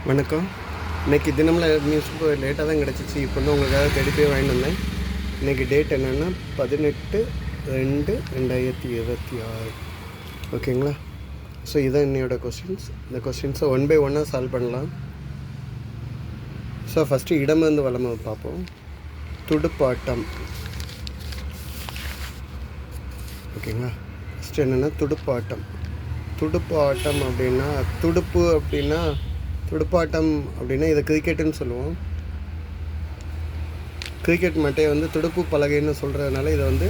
வணக்கம். இன்றைக்கி தினமில் நியூஸ் லேட்டாக தான் கிடச்சிச்சு. இப்போ வந்து உங்களுக்காக தேடி போய் வாங்கிட்டு வந்தேன். இன்றைக்கி டேட் என்னென்னா 18/2/2026. ஓகேங்களா? ஸோ இதுதான் என்னையோட கொஸ்டின்ஸ். இந்த கொஸ்டின்ஸை ஒன் பை ஒன்னாக சால்வ் பண்ணலாம். ஸோ ஃபஸ்ட்டு இடமிருந்து வலமை பார்ப்போம். துடுப்பாட்டம். ஓகேங்களா? ஃபஸ்ட்டு என்னென்னா துடுப்பாட்டம். துடுப்பாட்டம் அப்படின்னா துடுப்பாட்டம் அப்படின்னா இதை கிரிக்கெட்டுன்னு சொல்லுவோம். கிரிக்கெட் மட்டையை வந்து துடுப்பு பலகைன்னு சொல்கிறதுனால இதை வந்து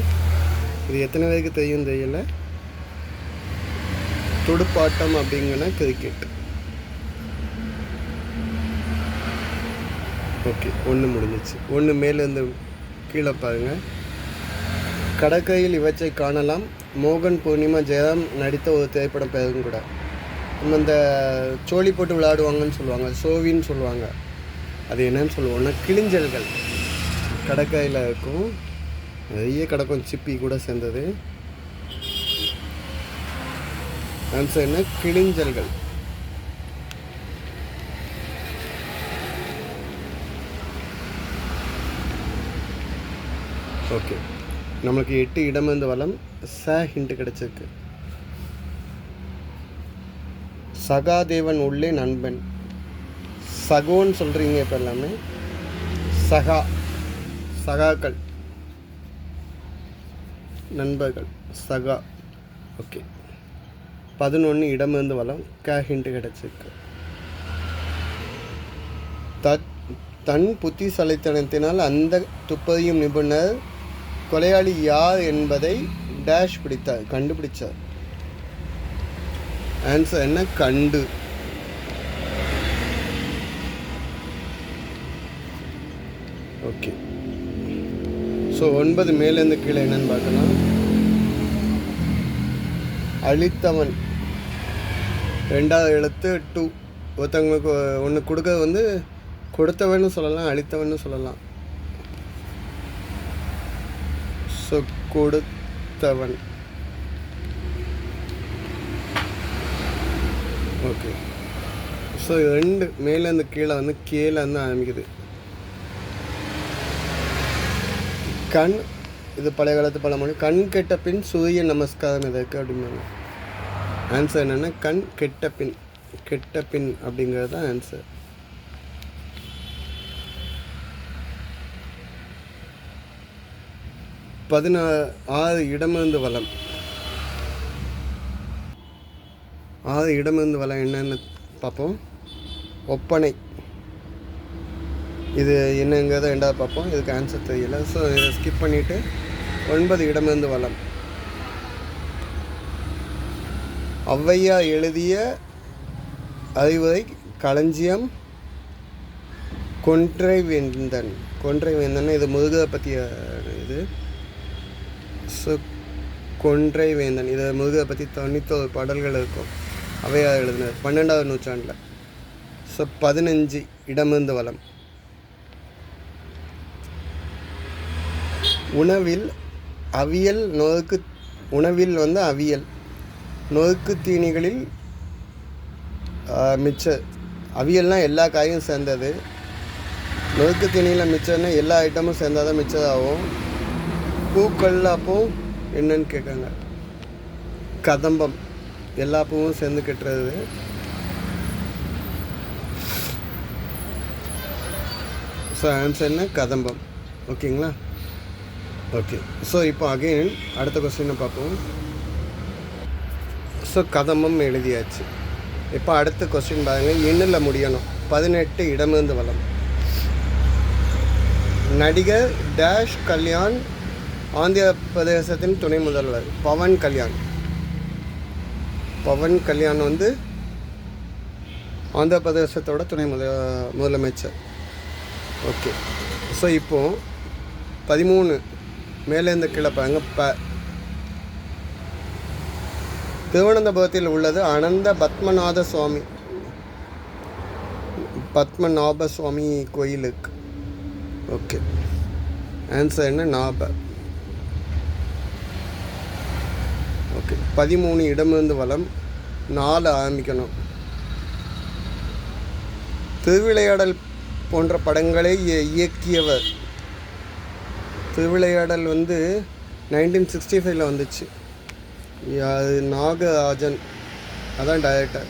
இது எத்தனை பேருக்கு தெரியும் தெரியல. துடுப்பாட்டம் அப்படிங்கன்னா கிரிக்கெட். ஓகே, ஒன்று முடிஞ்சிச்சு. ஒன்று மேலேருந்து கீழே பாருங்கள். கடற்கரையில் இவற்றை காணலாம். மோகன் பூர்ணிமா ஜெயராம் நடித்த ஒரு திரைப்படம் பேரும் கூட. நம்ம இந்த சோழி போட்டு விளையாடுவாங்கன்னு சொல்லுவாங்க, சோவின்னு சொல்லுவாங்க. அது என்னன்னு சொல்லுவோம்னா கிளிஞ்சல்கள். கடற்கரையில் இருக்கும், நிறைய கிடக்கும், சிப்பி கூட சேர்ந்தது. ஆன்சர் என்ன? கிளிஞ்சல்கள். ஓகே, நம்மளுக்கு 8 இடமிருந்து வலம் ஹிண்ட் கிடச்சிருக்கு. சகாதேவன் உள்ளே நண்பன். சகோன்னு சொல்கிறீங்க இப்போ எல்லாமே. சகாக்கள், நண்பர்கள், சகா. ஓகே, 11 இடமிருந்து வலம் ஹிண்ட் கிடச்சிருக்கு. தன் புத்திசாலித்தனத்தினால் அந்த துப்பறியும் நிபுணர் கொலையாளி யார் என்பதை கண்டுபிடிச்சார். ஆன்சர் என்ன? கண்டு. ஓகே, ஸோ 9 மேலேருந்து கீழே என்னன்னு பார்க்கலாம். அழித்தவன், 2வது எழுத்து 2. ஒருத்தவங்களுக்கு ஒன்று கொடுக்க வந்து கொடுத்தவன்னு சொல்லலாம், அழித்தவன்னு சொல்லலாம். ஸோ கொடுத்தவன். ஓகே, ஸோ 2 மேலேருந்து கீழே வந்து கேலேருந்து ஆரம்பிக்குது. கண், இது பழைய காலத்து பழமொழி. கண் கெட்ட பின் சூரிய நமஸ்காரம் எதற்கு அப்படிம்பாங்க. ஆன்சர் என்னென்னா கண் கெட்ட பின் அப்படிங்கிறது தான் ஆன்சர். ஆறு இடமிருந்து வலம். 6 இடமிருந்து வலம் என்னென்னு பார்ப்போம். ஒப்பனை, இது என்னங்கிறத 2வது பார்ப்போம். இதுக்கு ஆன்சர் தெரியல, ஸோ இதை ஸ்கிப் பண்ணிவிட்டு 9 இடமிருந்து வலம். ஔவையா எழுதிய அறிவுரை களஞ்சியம். கொன்றைவேந்தன். இது முருகரை பற்றிய இது. ஸோ கொன்றைவேந்தன், இதை முருகரை பற்றி 91 பாடல்கள் இருக்கும். ஔவையார் எழுதினார் 12வது நூற்றாண்டில். ஸோ 15 இடமிருந்து வலம். உணவில் வந்து அவியல் நொறுக்கு தீனிகளில் மிச்சர். அவியல்னால் எல்லா காயும் சேர்ந்தது. நொறுக்கு தீனியில் மிச்சர்னா எல்லா ஐட்டமும் சேர்ந்தால் தான் மிச்சர் ஆகும். பூக்கள் அப்போ என்னன்னு கேட்காங்க. கதம்பம், எல்லா பூவும் சேர்ந்து கட்டுறது. ஸோ ஆன்சர் என்ன? கதம்பம். ஓகேங்களா? ஓகே, ஸோ இப்போ அகெயின் அடுத்த கொஸ்டினை பார்ப்போம். ஸோ கதம்பம் எழுதியாச்சு. இப்போ அடுத்த கொஸ்டின் பாருங்கள். எண்ணில் முடியணும். 18 இடமிருந்து வலம். நடிகர் கல்யாண் ஆந்திர பிரதேசத்தின் துணை முதல்வர். பவன் கல்யாண் வந்து ஆந்திர பிரதேசத்தோட துணை முதலமைச்சர். ஓகே, ஸோ இப்போது 13 மேலேருந்து கீழே பாருங்க. திருவனந்தபுரத்தில் உள்ளது அனந்த பத்மநாப சுவாமி கோயிலுக்கு. ஓகே, ஆன்சர் என்ன? ஓகே, 13 இடமிருந்து வலம். 4 ஆரம்பிக்கணும். திருவிளையாடல் போன்ற படங்களை இயக்கியவர். திருவிளையாடல் வந்து 1965 வந்துச்சு. அது நாகராஜன், அதான் டைரக்டர்.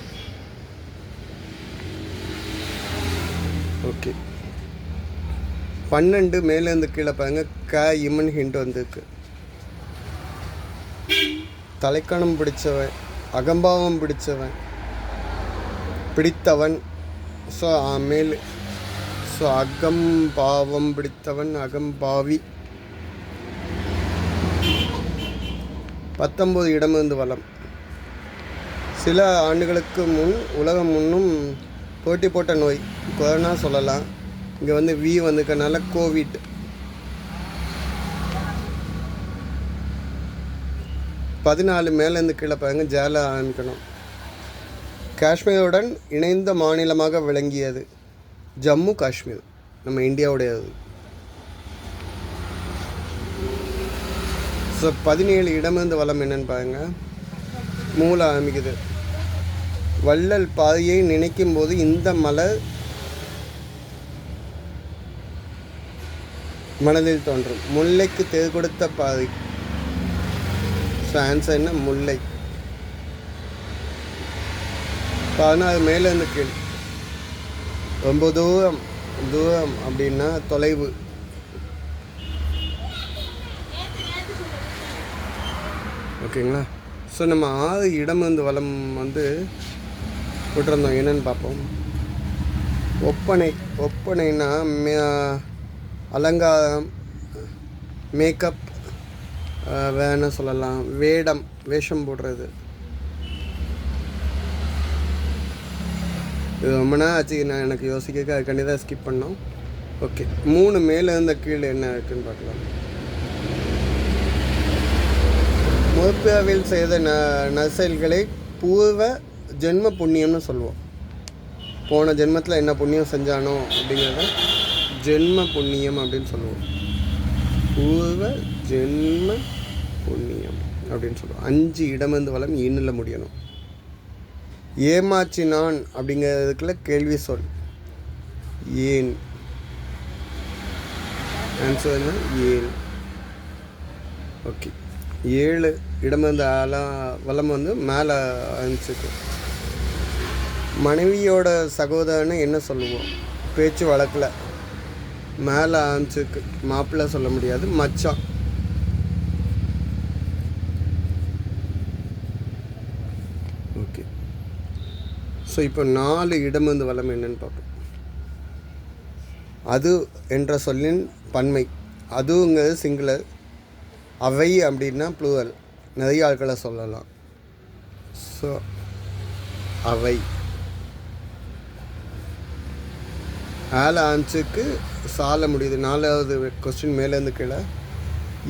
ஓகே, 12 மேலேருந்து கீழே பாருங்க. இம்மன் ஹிண்ட் வந்திருக்கு. தலைக்கணம் பிடிச்சவன், அகம்பாவம் பிடித்தவன். ஸோ மேல், ஸோ அகம்பாவம் பிடித்தவன், அகம்பாவி. 19 இடமிருந்து வலம். சில ஆண்டுகளுக்கு முன் உலகம் முன்னும் போட்டி போட்ட நோய் கொரோனா சொல்லலாம். இங்கே வந்து வி வந்துக்கனால கோவிட். 14 மேலேருந்து கீழே பாருங்க. ஜால ஆரம்பிக்கணும். காஷ்மீருடன் இணைந்த மாநிலமாக விளங்கியது ஜம்மு காஷ்மீர், நம்ம இந்தியாவுடையது. ஸோ 17 இடமிருந்து வளம் என்னன்னு பாருங்க. மூல ஆரம்பிக்குது. வள்ளல் பாதையை நினைக்கும் போது இந்த மலர் மனதில் தோன்றும். முல்லைக்கு தேர் கொடுத்த பாதை. ஸோ ஆன்சர் என்ன? முல்லை. 14 மேலேருந்து கீழ். ரொம்ப தூரம். தூரம் அப்படின்னா தொலைவு. ஓகேங்களா? ஸோ நம்ம 6 இடமிருந்து வளம் வந்து விட்டுருந்தோம். என்னென்னு பார்ப்போம். ஒப்பனை. ஒப்பனைன்னா அலங்காரம், மேக்கப், வேணா சொல்லலாம். வேடம், வேஷம் போடுறது. இது ரொம்ப நாள் ஆச்சு எனக்கு யோசிக்க, அதுக்காண்டி தான் ஸ்கிப் பண்ணோம். ஓகே, 3 மேலே இருந்த கீழே என்ன இருக்குன்னு பார்க்கலாம். முற்பிறவில் செய்த நற்செயல்களை பூர்வ ஜென்ம புண்ணியம்னு சொல்லுவோம். போன ஜென்மத்தில் என்ன புண்ணியம் செஞ்சானோ அப்படிங்கிறத ஜென்ம புண்ணியம் அப்படின்னு சொல்லுவோம். பூர்வ ஜென்ம புண்ணியம் அப்படின்னு சொல்லுவோம். 5 இடமிருந்து வளம் இன்னில் முடியணும். ஏமாற்றினான் அப்படிங்கிறதுக்குள்ள கேள்வி சொல். ஏன்? ஆன்சர் என்ன? ஏன். ஓகே, 7 இடமிருந்து வளம் வந்து மேலே ஆரம்பிச்சிருக்கு. மனைவியோட சகோதரன்னு என்ன சொல்லுவோம்? பேச்சு வழக்கில் மேலே ஆரம்பிச்சிருக்கு. மாப்பிள்ளை சொல்ல முடியாது, மச்சான். ஓகே, ஸோ இப்போ 4 இடமிருந்து வளம் என்னன்னு பார்ப்போம். அது என்ற சொல்லின் பன்மை. அதுங்கிறது சிங்குலர். அவை அப்படின்னா ப்ளூரல், நிறைய ஆட்களை சொல்லலாம். ஸோ அவை. ஆன்சருக்கு சால முடியுது. 4வது கொஸ்டின் மேலேருந்து கீழே.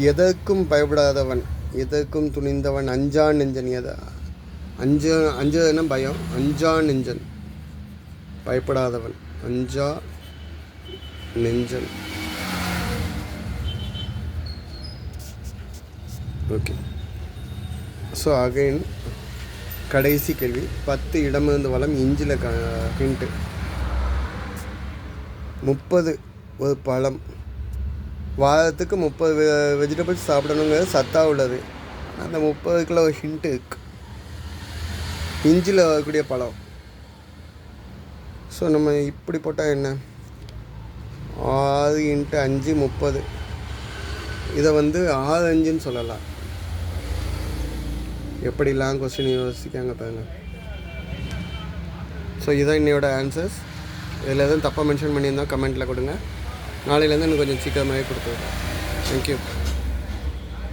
எதற்கும் பயப்படாதவன், எதற்கும் துணிந்தவன், அஞ்சான் நெஞ்சன். அஞ்சுன்னா பயம். அஞ்சான் நெஞ்சன், பயப்படாதவன், அஞ்சா நெஞ்சன். ஓகே, ஸோ அகைன் கடைசி கேள்வி. 10 இடமிருந்து வளம் இஞ்சில் ஹிண்ட்டு. 30 ஒரு பழம். வாரத்துக்கு 30 வெஜிடபிள்ஸ் சாப்பிடணுங்கிறது சத்தாக உள்ளது. அந்த 30 ஒரு ஹிண்ட்டு இருக்குது. இஞ்சில் வரக்கூடிய பழம். ஸோ நம்ம இப்படி போட்டால் என்ன? 6 × 5 30. இதை வந்து 6 5ன்னு சொல்லலாம். எப்படிலாம் கொஸ்டின் யோசிக்காங்க பாருங்க. ஸோ இதான் இன்னையோட ஆன்சர்ஸ். இதில் எதுவும் தப்பாக மென்ஷன் பண்ணியிருந்தால் கமெண்ட்டில் கொடுங்க. நாளையிலேருந்து இன்னும் கொஞ்சம் சீக்கிரமாகவே கொடுத்துருவேன். தேங்க்யூ.